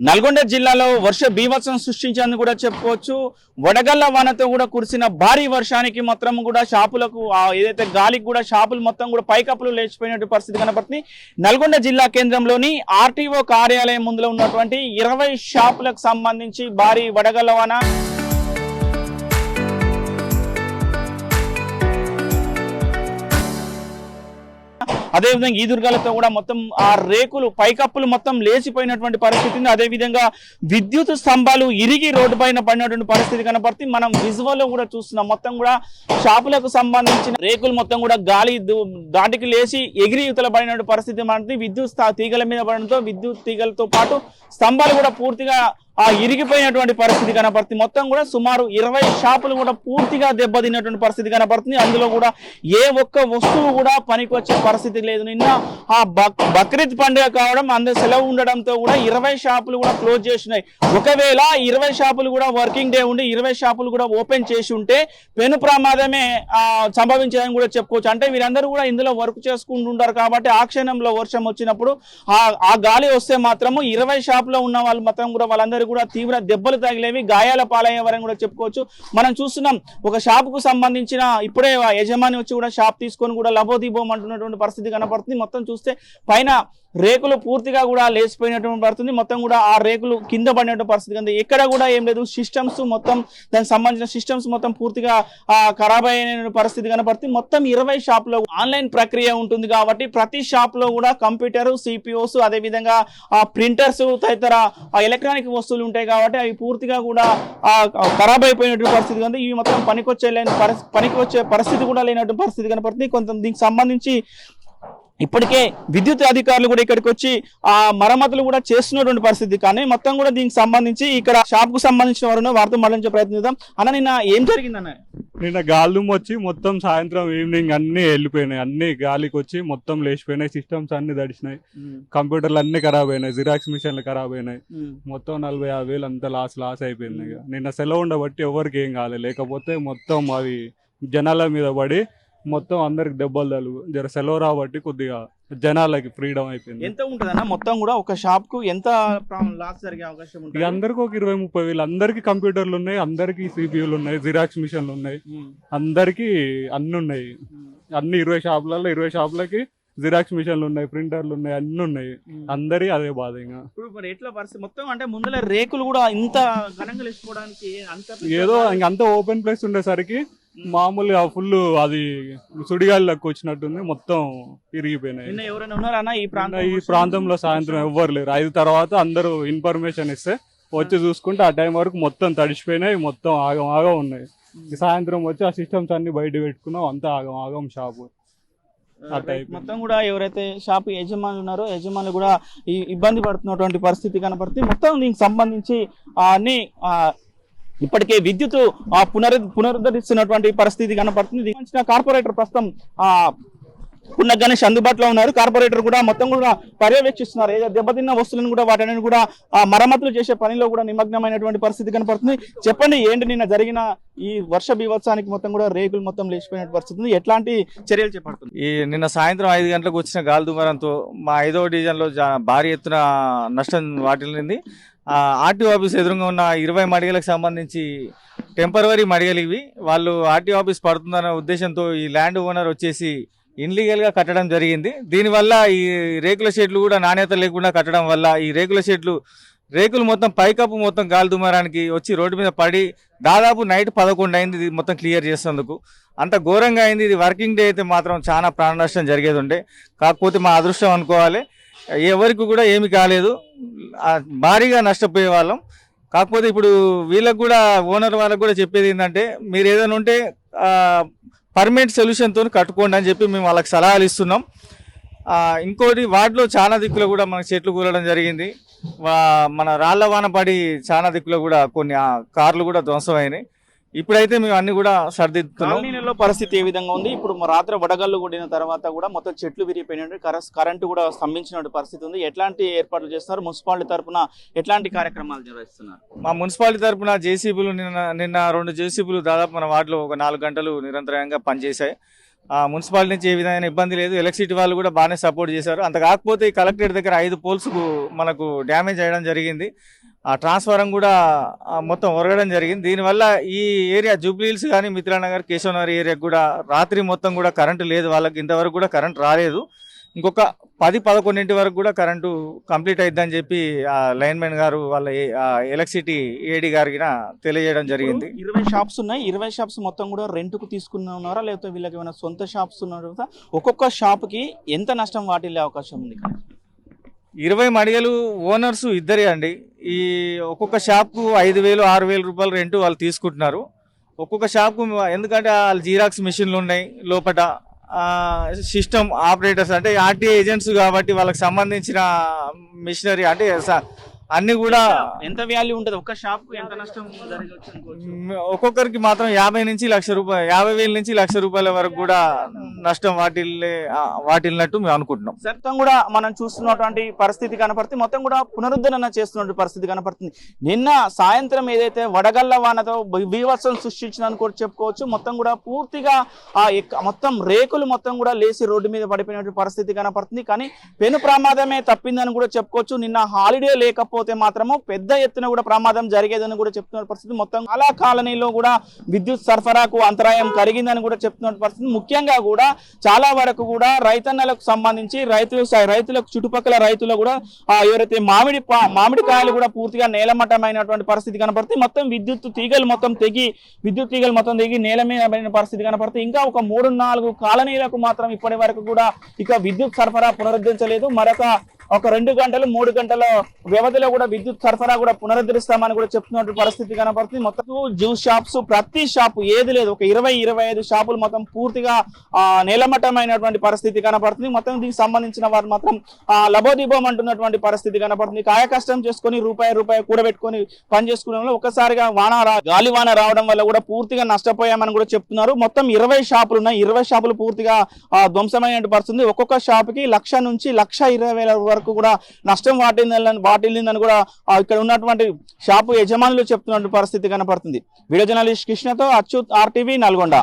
నల్గొండ జిల్లాలో వర్ష బీభత్సం సృష్టించేందుకు కూడా చెప్పుకోవచ్చు. వడగళ్ల వానతో కూడా కురిసిన భారీ వర్షానికి మొత్తం కూడా షాపులకు ఏదైతే గాలికి కూడా షాపులు మొత్తం కూడా పైకప్పులు లేచిపోయినటువంటి పరిస్థితి కనపడుతుంది. నల్గొండ జిల్లా కేంద్రంలోని ఆర్టీఓ కార్యాలయం ముందులో ఉన్నటువంటి 20 షాపులకు సంబంధించి భారీ వడగళ్ల వాన అదేవిధంగా ఈదురుగాలతో కూడా మొత్తం ఆ రేకులు పైకప్పులు మొత్తం లేచిపోయినటువంటి పరిస్థితి ఉంది. అదేవిధంగా విద్యుత్ స్తంభాలు ఇరిగి రోడ్డు పైన పడినటువంటి పరిస్థితి కనపడుతుంది. మనం విజువల్ లో కూడా చూస్తున్నాం. మొత్తం కూడా షాపులకు సంబంధించిన రేకులు మొత్తం కూడా గాలి దాటికి లేచి ఎగిరి యువతల పడినటువంటి పరిస్థితి మనది. విద్యుత్ తీగల మీద పడడంతో విద్యుత్ తీగలతో పాటు స్తంభాలు కూడా పూర్తిగా ఇరిగిపోయినటువంటి పరిస్థితి కనపడుతుంది. మొత్తం కూడా సుమారు 20 షాపులు కూడా పూర్తిగా దెబ్బతిన్నటువంటి పరిస్థితి కనపడుతుంది. అందులో కూడా ఏ ఒక్క వస్తువు కూడా పనికి వచ్చే పరిస్థితి లేదు. నిన్న బక్రీద్ పండుగ కావడం అందరు సెలవు ఉండడంతో కూడా 20 షాపులు కూడా క్లోజ్ చేసినాయి. ఒకవేళ 20 షాపులు కూడా వర్కింగ్ డే ఉండి 20 షాపులు కూడా ఓపెన్ చేసి ఉంటే పెను ప్రమాదమే సంభవించేదని కూడా చెప్పుకోవచ్చు. అంటే వీరందరూ కూడా ఇందులో వర్క్ చేసుకుంటుంటారు కాబట్టి ఆ క్షణంలో వర్షం వచ్చినప్పుడు ఆ గాలి వస్తే మాత్రము 20 షాపులో ఉన్న వాళ్ళు మాత్రం కూడా వాళ్ళందరూ కూడా తీవ్ర దెబ్బలు తగిలేవి, గాయాల పాలయ్యేవారని కూడా చెప్పుకోవచ్చు. మనం చూస్తున్నాం ఒక షాపుకు సంబంధించిన ఇప్పుడే యజమాని వచ్చి కూడా షాప్ తీసుకొని కూడా లబోదీబోం అంటున్నటువంటి పరిస్థితి కనపడుతుంది. మొత్తం చూస్తే పైన రేకులు పూర్తిగా కూడా లేచిపోయినటువంటి పడుతుంది. మొత్తం కూడా ఆ రేకులు కింద పడినటువంటి పరిస్థితి కనుక ఎక్కడ కూడా ఏం లేదు. సిస్టమ్స్ మొత్తం దానికి సంబంధించిన సిస్టమ్స్ మొత్తం పూర్తిగా ఖరాబ్ అయిన పరిస్థితి కనపడుతుంది. మొత్తం 20 షాపులో ఆన్లైన్ ప్రక్రియ ఉంటుంది కాబట్టి ప్రతి షాప్ లో కూడా కంప్యూటర్, సిపిఓస్, అదేవిధంగా ప్రింటర్స్ తదితర ఎలక్ట్రానిక్ వస్తువులు ఉంటాయి కాబట్టి అవి పూర్తిగా కూడా ఖరాబ్ అయిపోయినటువంటి పరిస్థితి కనుక ఇవి మొత్తం పనికి వచ్చే పరిస్థితి కూడా లేనటువంటి పరిస్థితి కనపడుతుంది. కొంత దీనికి సంబంధించి ఇప్పటికే విద్యుత్ అధికారులు కూడా ఇక్కడికి వచ్చి మరమ్మతులు కూడా చేస్తున్నటువంటి పరిస్థితి. కానీ మొత్తం కూడా దీనికి సంబంధించి ఇక్కడ షాప్ కు సంబంధించిన వారు వారితో మాట్లాడించే ప్రయత్నిద్దాం. అన్న నిన్న ఏం జరిగిందన్న? నిన్న గాలిదుమ్ము వచ్చి మొత్తం సాయంత్రం ఈవినింగ్ అన్ని వెళ్ళిపోయినాయి. అన్ని గాలికి వచ్చి మొత్తం లేచిపోయినాయి. సిస్టమ్స్ అన్ని తడిచినాయి. కంప్యూటర్లు అన్ని ఖరాబ్ అయినాయి. జిరాక్స్ మిషన్లు ఖరాబ్ అయినాయి. మొత్తం 40-50 వేలు అంతా లాస్ అయిపోయింది. నిన్న సెలవు ఉండబట్టి ఎవరికి ఏం కాలేదు. లేకపోతే మొత్తం అవి జనాల మీద పడి మొత్తం అందరికి దెబ్బలు తలుగు. జర సెలవు రాబట్టి కొద్దిగా జనాలకి ఫ్రీడమ్ అయిపోయింది. ఎంత ఉంటుందన్న మొత్తం కూడా ఒక షాప్ కు ఎంత లాస్ జరిగే అవకాశం ఉంటుంది? అందరికి ఒక 20-30 వేలు. అందరికి కంప్యూటర్లు ఉన్నాయి, అందరికి సిపియూలు ఉన్నాయి, జిరాక్స్ మిషన్లు ఉన్నాయి, అందరికి అన్ని ఉన్నాయి. అన్ని 20 షాపులలో 20 షాపులకి జిరాక్స్ మిషన్లు ఉన్నాయి, ప్రింటర్లు ఉన్నాయి, అన్ని ఉన్నాయి. అందరి అదే బాధ. ఇంకా ఇప్పుడు మరి ఎట్లా పరిస్థితి మొత్తం అంటే ముందర రేకులు కూడా ఇంత ఘనంగా లేచిపోవడానికి ఏదో ఇంకంతా ఓపెన్ ప్లేస్ ఉండేసరికి మామూలుగా ఫుల్ అది సుడిగాలిలోకి వచ్చినట్టుంది. మొత్తం ఇరిగిపోయినాయి. ఎవరైనా ఉన్నారా అన్న ఈ ప్రాంతంలో? సాయంత్రం ఎవ్వరు లేరు. 5 తర్వాత అందరూ ఇన్ఫర్మేషన్ ఇస్తే వచ్చి చూసుకుంటే ఆ టైం వరకు మొత్తం తడిచిపోయినాయి. మొత్తం ఆగం ఉన్నాయి. సాయంత్రం వచ్చి ఆ సిస్టమ్స్ అన్ని బయట పెట్టుకున్నాం. అంతా ఆగం షాపు. మొత్తం కూడా ఎవరైతే షాప్ యజమానులు ఉన్నారో యజమానులు కూడా ఇబ్బంది పడుతున్నటువంటి పరిస్థితి కనపడుతుంది. మొత్తం దీనికి సంబంధించి అన్ని ఇప్పటికే విద్యుత్ పునరుద్ధరిస్తున్నటువంటి పరిస్థితి కనపడుతుంది. కార్పొరేటర్ ప్రస్తుతం పున్న గణేష్ అందుబాటులో ఉన్నారు. కార్పొరేటర్ కూడా మొత్తం కూడా పర్యవేక్షిస్తున్నారు. ఏదో దెబ్బతిన్న వస్తువులను కూడా వాటిని కూడా మరమ్మతులు చేసే పనిలో కూడా నిమగ్నమైనటువంటి పరిస్థితి కనపడుతుంది. చెప్పండి, ఏంటి నిన్న జరిగిన ఈ వర్ష బీభత్సానికి మొత్తం కూడా రేకులు మొత్తం లేచిపోయిన పరిస్థితి, ఎట్లాంటి చర్యలు చేపడుతుంది? ఈ నిన్న సాయంత్రం 5 గంటలకు వచ్చిన గాలి దుమారంతో మా 5వ డివిజన్లో భారీ ఎత్తున నష్టం వాటిల్లింది. ఆర్టీఓ ఆఫీస్ ఎదురుగా ఉన్న 20 మడిగలకు సంబంధించి టెంపరవరీ మడిగలు ఇవి. వాళ్ళు ఆర్టీఓ ఆఫీస్ పడుతుందన్న ఉద్దేశంతో ఈ ల్యాండ్ ఓనర్ వచ్చేసి ఇన్లీగల్ గా కట్టడం జరిగింది. దీనివల్ల ఈ రేకుల షెడ్లు కూడా నాణ్యత లేకుండా కట్టడం వల్ల ఈ రేకులు మొత్తం పైకప్పు మొత్తం గాలి దుమారానికి వచ్చి రోడ్డు మీద పడి దాదాపు నైట్ 11 అయింది ఇది మొత్తం క్లియర్ చేసేందుకు. అంత ఘోరంగా అయింది. ఇది వర్కింగ్ డే అయితే మాత్రం చాలా ప్రాణ నష్టం జరిగేది ఉండే. కాకపోతే మా అదృష్టం అనుకోవాలి, ఎవరికి కూడా ఏమి కాలేదు. భారీగా నష్టపోయే వాళ్ళం. కాకపోతే ఇప్పుడు వీళ్ళకు కూడా ఓనర్ వాళ్ళకు కూడా చెప్పేది ఏంటంటే మీరు ఏదైనా ఉంటే పర్మనెంట్ సొల్యూషన్తో కట్టుకోండి అని చెప్పి మేము వాళ్ళకి సలహాలు ఇస్తున్నాం. ఇంకోటి వాటిలో చాలా దిక్కులో కూడా మనకు చెట్లు కూలడం జరిగింది. మన రాళ్ల వాన పడి చాలా దిక్కులో కూడా కొన్ని కార్లు కూడా ధ్వంసమైనాయి. ఇప్పుడైతే మేము అన్ని కూడా సర్దిద్దుతున్నాం. పరిస్థితి ఏ విధంగా ఉంది? ఇప్పుడు రాత్రి వడగళ్ళు కొట్టిన తర్వాత కూడా మొత్తం చెట్లు విరిగిపోయినట్టు, కరెంటు కూడా స్తంభించిన పరిస్థితి ఉంది. ఎట్లాంటి ఏర్పాట్లు చేస్తున్నారు? మున్సిపాలిటీ తరఫున ఎట్లాంటి కార్యక్రమాలు నిర్వహిస్తున్నారు? మా మున్సిపాలిటీ తరఫున జేసీబీలు నిన్న 2 జేసీబీలు దాదాపు మన వార్డులో ఒక 4 గంటలు నిరంతరంగా పనిచేశాయి. మున్సిపాలిటీ నుంచి ఏ విధమైన ఇబ్బంది లేదు. ఎలక్ట్రిసిటీ వాళ్ళు కూడా బాగానే సపోర్ట్ చేశారు. అంత కాకపోతే ఈ కలెక్టరేట్ దగ్గర 5 పోల్స్కు మనకు డ్యామేజ్ అయ్యడం జరిగింది. ఆ ట్రాన్స్ఫారం కూడా మొత్తం ఒరగడం జరిగింది. దీనివల్ల ఈ ఏరియా జూబ్లీహిల్స్ కానీ మిత్రానగర్ కేశవనగర్ ఏరియాకి కూడా రాత్రి మొత్తం కూడా కరెంటు లేదు. వాళ్ళకి ఇంతవరకు కూడా కరెంట్ రాలేదు. ఇంకొక 10-11 వరకు కూడా కరెంటు కంప్లీట్ అయిద్దని చెప్పి ఆ లైన్మెన్ గారు వాళ్ళ ఎలక్ట్రిసిటీ ఏడీ గారికి తెలియజేయడం జరిగింది. 20 షాప్స్ ఉన్నాయి. 20 షాప్స్ మొత్తం కూడా రెంట్కు తీసుకున్నారా లేకపోతే వీళ్ళకి ఏమైనా సొంత షాప్స్ ఉన్నారా? ఒక్కొక్క షాప్కి ఎంత నష్టం వాటిల్లే అవకాశం ఉంది? 20 మడిగలు ఓనర్స్ ఇద్దరే అండి. ఈ ఒక్కొక్క షాప్కు 5,000 6,000 రూపాయలు రెంట్ వాళ్ళు తీసుకుంటున్నారు. ఒక్కొక్క షాప్కు ఎందుకంటే వాళ్ళు జీరాక్స్ మిషన్లు ఉన్నాయి లోపల, సిస్టమ్ ఆపరేటర్స్ అంటే ఆర్టీఐ ఏజెంట్స్ కాబట్టి వాళ్ళకి సంబంధించిన మిషనరీ అంటే అన్ని కూడా ఎంత వాల్యూ ఉంటుంది ఒక్క షాప్ కు? ఎంత నష్టం జరగవచ్చు? ఒక్కొక్కరికి మాత్రం 50,000 నుంచి 1,00,000 రూపాయలు, 50,000 నుంచి 1,00,000 రూపాయల వరకు కూడా నష్టం వాటిల్లినట్టు మేము అనుకుంటున్నాం. మొత్తం కూడా మనం చూస్తున్నటువంటి పరిస్థితి కనపడుతుంది. మొత్తం కూడా పునరుద్ధరణ చేస్తున్నటువంటి పరిస్థితి కనపడుతుంది. నిన్న సాయంత్రం ఏదైతే వడగళ్ల వానతో బీభత్సం సృష్టించిందని కూడా చెప్పుకోవచ్చు. మొత్తం కూడా పూర్తిగా మొత్తం రేకులు మొత్తం కూడా లేచి రోడ్డు మీద పడిపోయినటువంటి పరిస్థితి కనపడుతుంది. కానీ పెను ప్రమాదమే తప్పిందని కూడా చెప్పుకోవచ్చు. నిన్న హాలిడే లేకపోతే మాత్రము పెద్ద ఎత్తున కూడా ప్రమాదం జరిగేదని కూడా చెప్తున్న పరిస్థితి. మొత్తం చాలా కాలనీలో కూడా విద్యుత్ సరఫరాకు అంతరాయం కలిగిందని కూడా చెప్తున్న పరిస్థితి. ముఖ్యంగా కూడా చాలా వరకు కూడా రైతన్నలకు సంబంధించి రైతులకు చుట్టుపక్కల రైతులు కూడా ఎవరైతే మామిడికాయలు కూడా పూర్తిగా నేలమట్టమైనటువంటి పరిస్థితి కనపడుతుంది. మొత్తం విద్యుత్ తీగలు మొత్తం తెగి నేల మీద పడిన పరిస్థితి కనపడుతుంది. ఇంకా ఒక 3-4 కాలనీలకు మాత్రం ఇప్పటి వరకు కూడా ఇక విద్యుత్ సరఫరా పునరుద్ధరించలేదు. మరొక 2 గంటలు 3 గంటల వ్యవధిలో కూడా విద్యుత్ సరఫరా కూడా పునరుద్ధరిస్తామని కూడా చెప్తున్నట్టు పరిస్థితి కనపడుతుంది. మొత్తం జ్యూస్ షాప్స్ ప్రతి షాపు ఏది లేదు, ఒక 20-25 షాపులు మొత్తం పూర్తిగా నేలమట్టమైనటువంటి పరిస్థితి కనపడుతుంది. మొత్తం దీనికి సంబంధించిన వారు మాత్రం లబోదిబోం అంటున్నటువంటి పరిస్థితి కనపడుతుంది. కాయకష్టం చేసుకుని రూపాయి కూడబెట్టుకొని పని చేసుకునే వాళ్ళు ఒక్కసారిగా గాలి వాన రావడం వల్ల కూడా పూర్తిగా నష్టపోయామని కూడా చెప్తున్నారు. మొత్తం 20 షాపులు ఉన్నాయి. 20 షాపులు పూర్తిగా ధ్వంసమైనటువంటి పరిస్థితి. ఒక్కొక్క షాపుకి 1,00,000 నుంచి 1,20,000 వరకు కూడా నష్టం వాటిల్లిందని కూడా ఇక్కడ ఉన్నటువంటి షాపు యజమానులు చెప్తున్నటువంటి పరిస్థితి కనపడుతుంది. వీడియో జర్నలిస్ట్ కృష్ణతో అచ్యుత్, RTV, నల్గొండ.